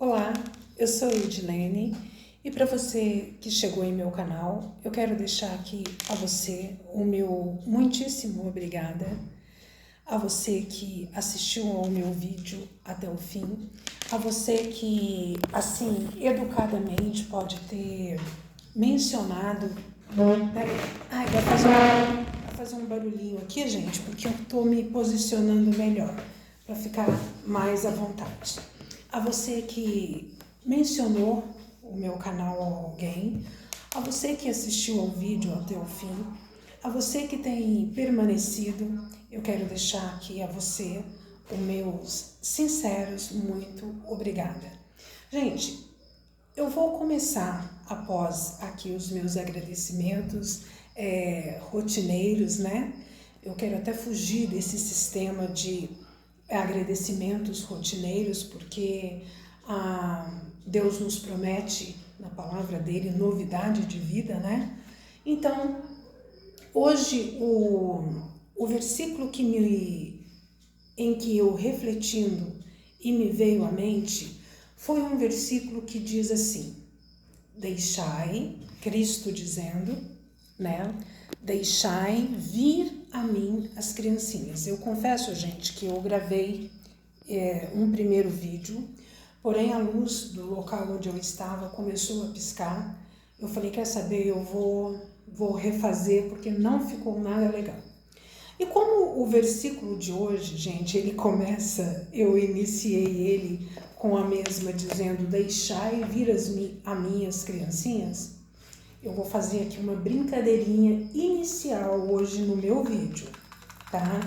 Olá, eu sou Edilene e para você que chegou em meu canal, eu quero deixar aqui a você o meu muitíssimo obrigada, a você que assistiu ao meu vídeo até o fim, a você que, assim, educadamente pode ter mencionado... Ai, vai fazer um barulhinho aqui, gente, porque eu tô me posicionando melhor, para ficar mais à vontade. A você que mencionou o meu canal a alguém, a você que assistiu ao vídeo até o fim, a você que tem permanecido, eu quero deixar aqui a você os meus sinceros muito obrigada. Gente, eu vou começar após aqui os meus agradecimentos rotineiros, né? Eu quero até fugir desse sistema de agradecimentos rotineiros, porque Deus nos promete na palavra dele novidade de vida, né? Então, hoje o versículo em que eu refletindo e me veio à mente foi um versículo que diz assim: deixai, Cristo dizendo, né? Deixai vir a mim as criancinhas. Eu confesso, gente, que eu gravei um primeiro vídeo, porém a luz do local onde eu estava começou a piscar. Eu falei, quer saber, eu vou refazer porque não ficou nada legal. E como o versículo de hoje, gente, ele começa, eu iniciei ele com a mesma dizendo, deixai vir a mim as criancinhas, eu vou fazer aqui uma brincadeirinha inicial hoje no meu vídeo, tá?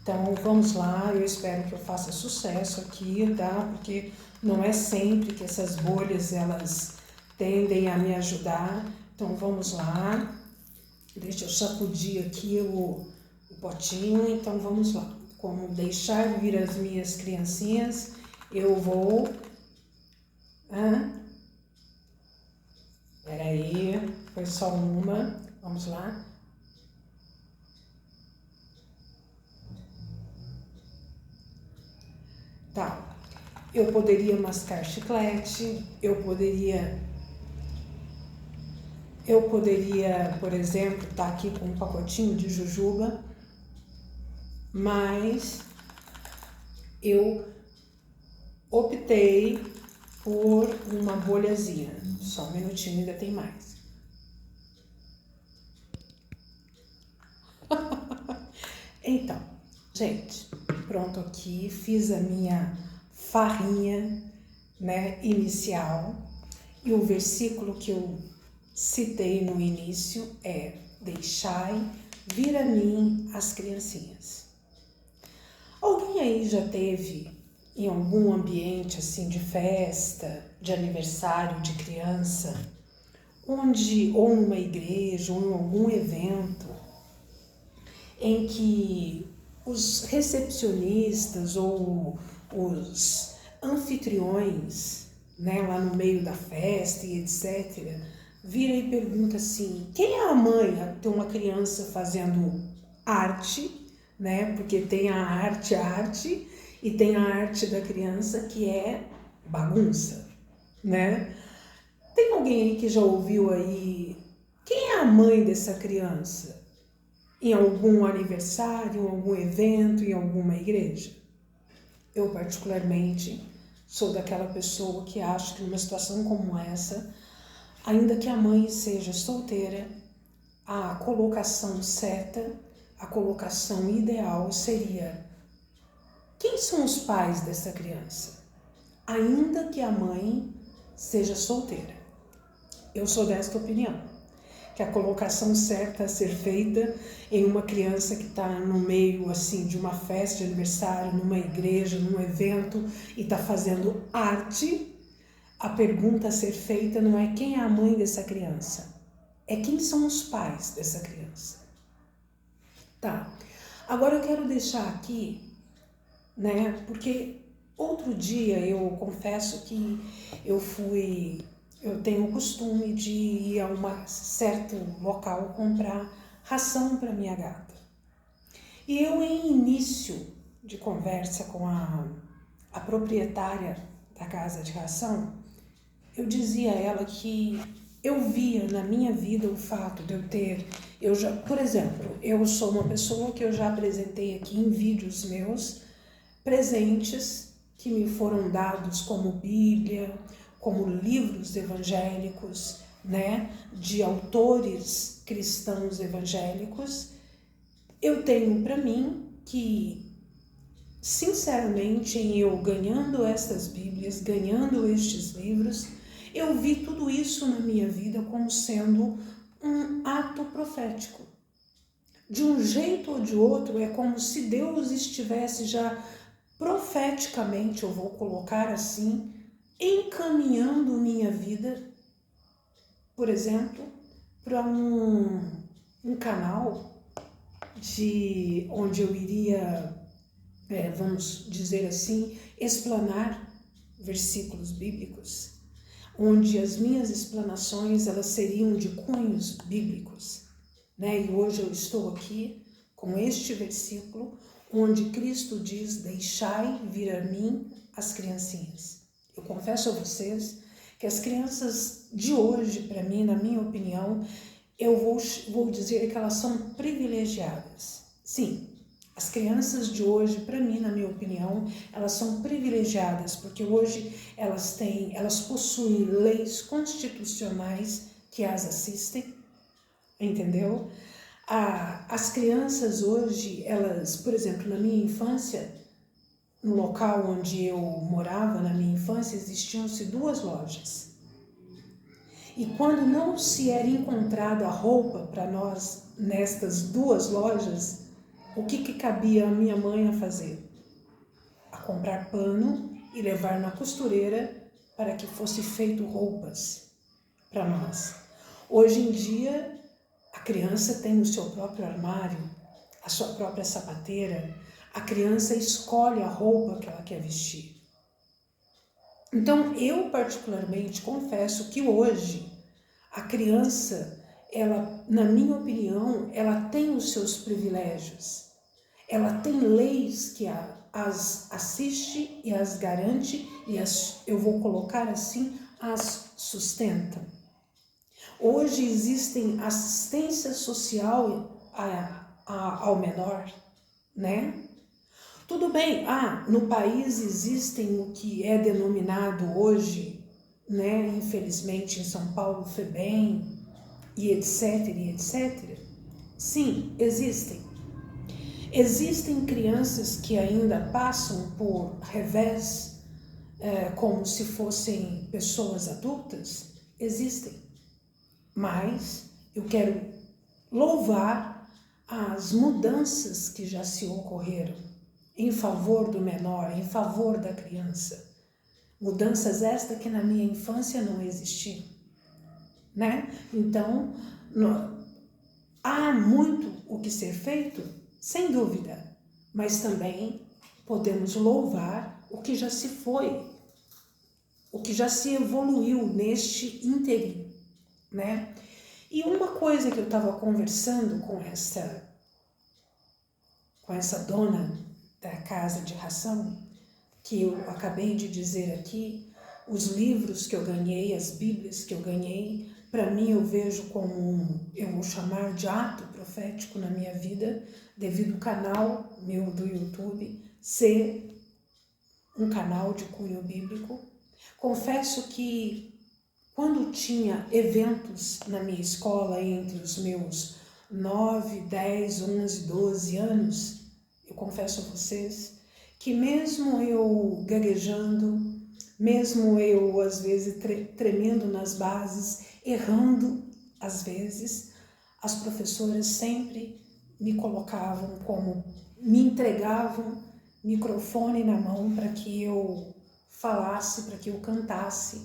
Então vamos lá, eu espero que eu faça sucesso aqui, tá? Porque não é sempre que essas bolhas elas tendem a me ajudar. Então vamos lá, deixa eu sacudir aqui o potinho, então vamos lá. Como deixar vir as minhas criancinhas, eu vou... Peraí, foi só uma, vamos lá. Tá, eu poderia mascar chiclete, eu poderia, por exemplo, estar aqui com um pacotinho de jujuba, mas eu optei por uma bolhazinha. Só um minutinho, ainda tem mais. Então, gente, pronto aqui, fiz a minha farrinha, né, inicial. E o versículo que eu citei no início é: deixai vir a mim as criancinhas. Alguém aí já teve em algum ambiente assim de festa, de aniversário de criança, onde, ou numa igreja, ou em algum evento, em que os recepcionistas ou os anfitriões, né, lá no meio da festa e etc., vira e pergunta assim, quem é a mãe? Tem uma criança fazendo arte, né, porque tem a arte, e tem a arte da criança que é bagunça, né? Tem alguém aí que já ouviu aí, quem é a mãe dessa criança? Em algum aniversário, em algum evento, em alguma igreja? Eu particularmente sou daquela pessoa que acha que numa situação como essa, ainda que a mãe seja solteira, a colocação certa, a colocação ideal seria: quem são os pais dessa criança? Ainda que a mãe seja solteira. Eu sou desta opinião, que a colocação certa a ser feita em uma criança que está no meio assim de uma festa de aniversário, numa igreja, num evento e está fazendo arte, a pergunta a ser feita não é quem é a mãe dessa criança, é quem são os pais dessa criança. Tá, agora eu quero deixar aqui, né, porque outro dia eu confesso que eu tenho o costume de ir a um certo local comprar ração para minha gata. E eu, em início de conversa com a proprietária da casa de ração, eu dizia a ela que eu via na minha vida o fato de por exemplo, eu sou uma pessoa que eu já apresentei aqui em vídeos meus, presentes que me foram dados como Bíblia, como livros evangélicos, né, de autores cristãos evangélicos. Eu tenho para mim que, sinceramente, em eu ganhando estas Bíblias, ganhando estes livros, eu vi tudo isso na minha vida como sendo um ato profético. De um jeito ou de outro, é como se Deus estivesse já profeticamente, eu vou colocar assim, encaminhando minha vida, por exemplo, para um canal onde eu iria, vamos dizer assim, explanar versículos bíblicos, onde as minhas explanações elas seriam de cunhos bíblicos, né? E hoje eu estou aqui com este versículo onde Cristo diz: deixai vir a mim as criancinhas. Eu confesso a vocês que as crianças de hoje, para mim, na minha opinião, eu vou dizer que elas são privilegiadas. Sim, as crianças de hoje, para mim, na minha opinião, elas são privilegiadas, porque hoje elas possuem leis constitucionais que as assistem, entendeu? As crianças hoje, elas, por exemplo, na minha infância, no local onde eu morava, na minha infância, existiam-se 2 lojas. E quando não se era encontrada a roupa para nós nestas 2 lojas, o que cabia a minha mãe a fazer? A comprar pano e levar na costureira para que fosse feito roupas para nós. Hoje em dia, a criança tem o seu próprio armário, a sua própria sapateira. A criança escolhe a roupa que ela quer vestir. Então, eu particularmente confesso que hoje a criança, ela, na minha opinião, ela tem os seus privilégios. Ela tem leis que as assiste e as garante e eu vou colocar assim, as sustentam. Hoje existem assistência social ao menor, né? Tudo bem, no país existem o que é denominado hoje, né, infelizmente em São Paulo, FEBEM, e etc. Sim, existem. Existem crianças que ainda passam por revés, como se fossem pessoas adultas? Existem. Mas eu quero louvar as mudanças que já se ocorreram em favor do menor, em favor da criança. Mudanças estas que na minha infância não existiam, né? Então, há muito o que ser feito, sem dúvida, mas também podemos louvar o que já se foi, o que já se evoluiu neste ínterim, né? E uma coisa que eu estava conversando com essa dona da casa de ração, que eu acabei de dizer aqui, os livros que eu ganhei, as Bíblias que eu ganhei, para mim eu vejo como eu vou chamar de ato profético na minha vida, devido ao canal meu do YouTube ser um canal de cunho bíblico. Confesso que quando tinha eventos na minha escola entre os meus 9, 10, 11, 12 anos, eu confesso a vocês que mesmo eu gaguejando, mesmo eu às vezes tremendo nas bases, errando às vezes, as professoras sempre me colocavam me entregavam microfone na mão para que eu falasse, para que eu cantasse.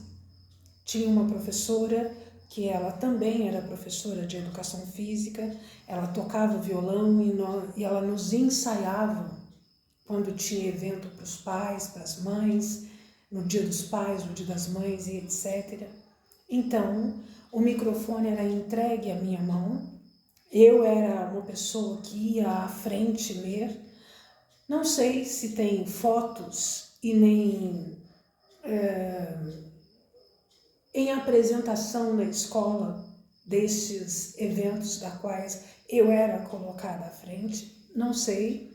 Tinha uma professora que ela também era professora de educação física, ela tocava violão e ela nos ensaiava quando tinha evento para os pais, para as mães, no dia dos pais, no dia das mães e etc. Então, o microfone era entregue à minha mão, eu era uma pessoa que ia à frente ler. Não sei se tem fotos e nem em apresentação na escola destes eventos da quais eu era colocada à frente, não sei,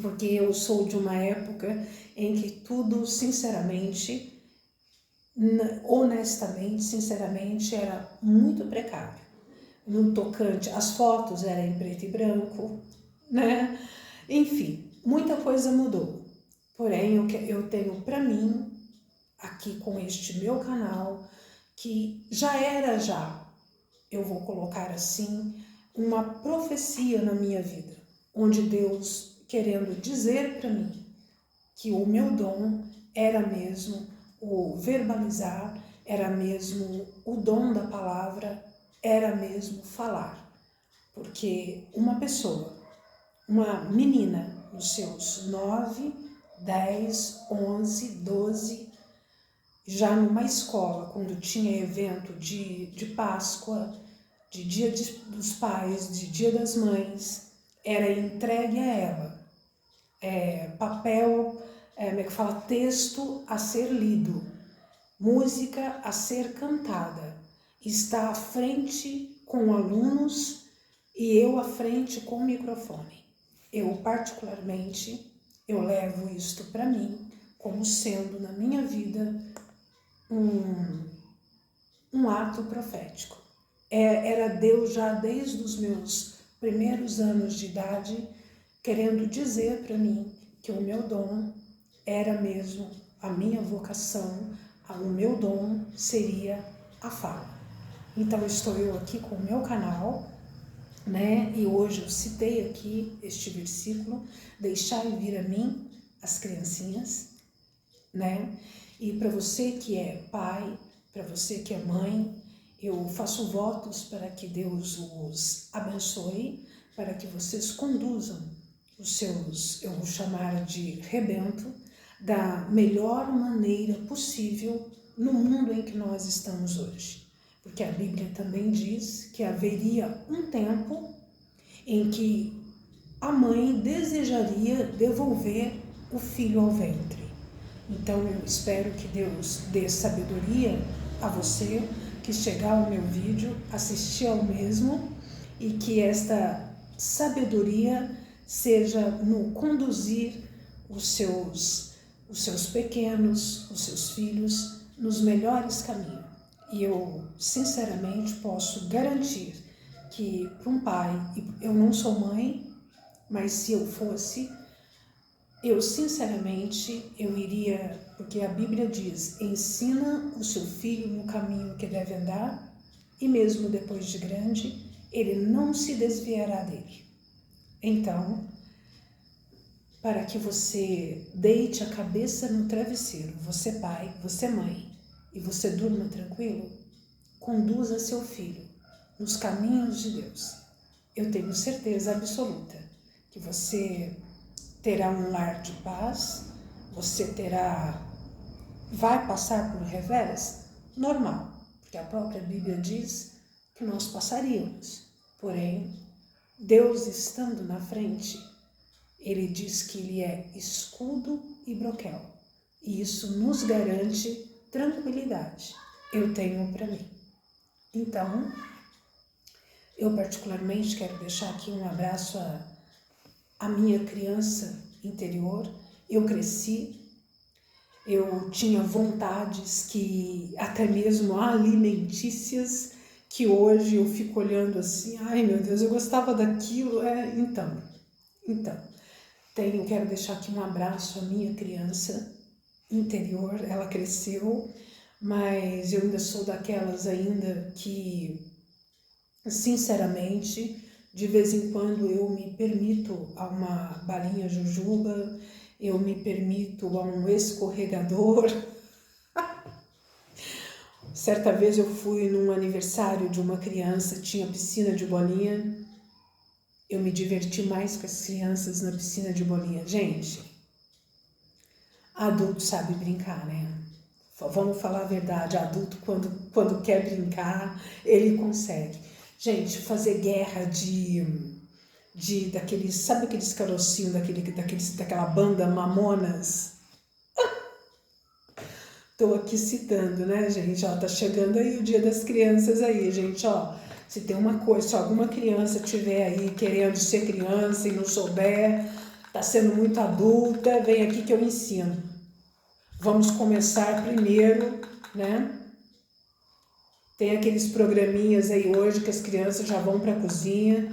porque eu sou de uma época em que tudo, sinceramente, honestamente, sinceramente, era muito precário. No tocante, as fotos eram em preto e branco, né? Enfim, muita coisa mudou. Porém, eu tenho para mim, aqui com este meu canal, que eu vou colocar assim, uma profecia na minha vida, onde Deus querendo dizer para mim que o meu dom era mesmo o verbalizar, era mesmo o dom da palavra, era mesmo falar. Porque uma pessoa, uma menina nos seus 9, 10, 11, 12, já numa escola, quando tinha evento de Páscoa, de Dia dos Pais, de Dia das Mães, era entregue a ela papel, como é que fala, texto a ser lido, música a ser cantada, está à frente com alunos e eu à frente com o microfone. Eu particularmente, eu levo isto para mim como sendo na minha vida um ato profético. Era Deus já desde os meus primeiros anos de idade querendo dizer para mim que o meu dom era mesmo a minha vocação, o meu dom seria a fala. Então estou eu aqui com o meu canal, né? E hoje eu citei aqui este versículo, deixai vir a mim as criancinhas, né? E para você que é pai, para você que é mãe, eu faço votos para que Deus os abençoe, para que vocês conduzam os seus, eu vou chamar de rebento, da melhor maneira possível no mundo em que nós estamos hoje. Porque a Bíblia também diz que haveria um tempo em que a mãe desejaria devolver o filho ao ventre. Então eu espero que Deus dê sabedoria a você que chegar ao meu vídeo, assistir ao mesmo, e que esta sabedoria seja no conduzir os seus pequenos, os seus filhos, nos melhores caminhos. E eu, sinceramente, posso garantir que para um pai, eu não sou mãe, mas se eu fosse, eu sinceramente, eu iria, porque a Bíblia diz, ensina o seu filho no caminho que deve andar, e mesmo depois de grande, ele não se desviará dele. Então, para que você deite a cabeça no travesseiro, você pai, você mãe, e você durma tranquilo, conduza seu filho nos caminhos de Deus. Eu tenho certeza absoluta que você terá um lar de paz, você vai passar por revés? Normal, porque a própria Bíblia diz que nós passaríamos. Porém, Deus estando na frente, Ele diz que Ele é escudo e broquel. E isso nos garante tranquilidade. Eu tenho para mim. Então, eu particularmente quero deixar aqui um abraço à minha criança interior. Eu cresci, eu tinha vontades que até mesmo alimentícias, que hoje eu fico olhando assim, ai meu Deus, eu gostava daquilo, quero deixar aqui um abraço à minha criança interior. Ela cresceu, mas eu ainda sou daquelas ainda que, sinceramente, de vez em quando eu me permito a uma balinha jujuba, eu me permito a um escorregador. Certa vez eu fui num aniversário de uma criança, tinha piscina de bolinha. Eu me diverti mais com as crianças na piscina de bolinha. Gente, adulto sabe brincar, né? Vamos falar a verdade, adulto quando quer brincar, ele consegue. Gente, fazer guerra daqueles, sabe aqueles carocinhos daquela banda Mamonas? Tô aqui citando, né, gente? Ó, tá chegando aí o Dia das Crianças aí, gente, ó. Se tem uma coisa, se alguma criança tiver aí querendo ser criança e não souber, tá sendo muito adulta, vem aqui que eu ensino. Vamos começar primeiro, né? Tem aqueles programinhas aí hoje que as crianças já vão para a cozinha.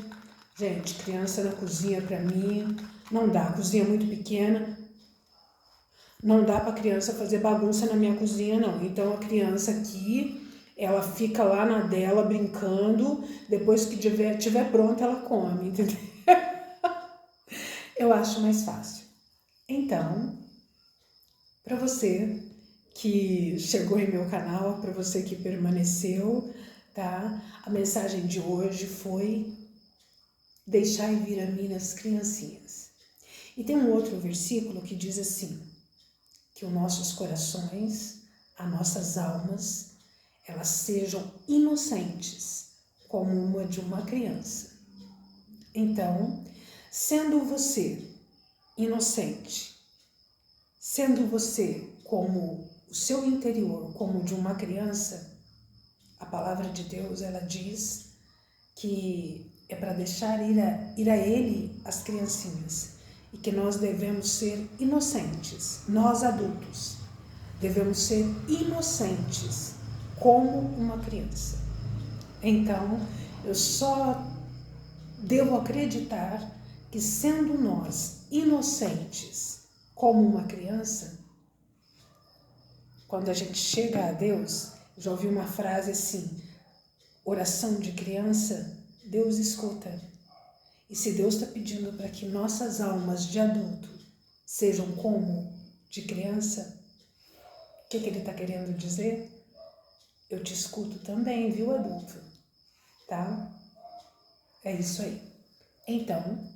Gente, criança na cozinha para mim não dá. A cozinha é muito pequena. Não dá para a criança fazer bagunça na minha cozinha, não. Então, a criança aqui, ela fica lá na dela brincando. Depois que tiver pronta, ela come, entendeu? Eu acho mais fácil. Então, para você que chegou em meu canal, para você que permaneceu, tá? A mensagem de hoje foi: deixai vir a mim as criancinhas. E tem um outro versículo que diz assim: que os nossos corações, as nossas almas, elas sejam inocentes, como uma de uma criança. Então, sendo você inocente, sendo você como o seu interior, como de uma criança, a palavra de Deus, ela diz que é para deixar ir a Ele as criancinhas e que nós devemos ser inocentes, nós adultos, devemos ser inocentes como uma criança. Então, eu só devo acreditar que, sendo nós inocentes como uma criança, quando a gente chega a Deus, já ouvi uma frase assim: oração de criança, Deus escuta. E se Deus está pedindo para que nossas almas de adulto sejam como de criança, o que Ele está querendo dizer? Eu te escuto também, viu, adulto? Tá? É isso aí. Então,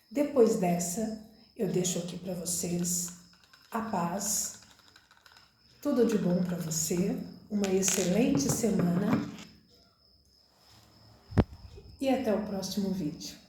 depois dessa, eu deixo aqui para vocês a paz, tudo de bom para você, uma excelente semana e até o próximo vídeo.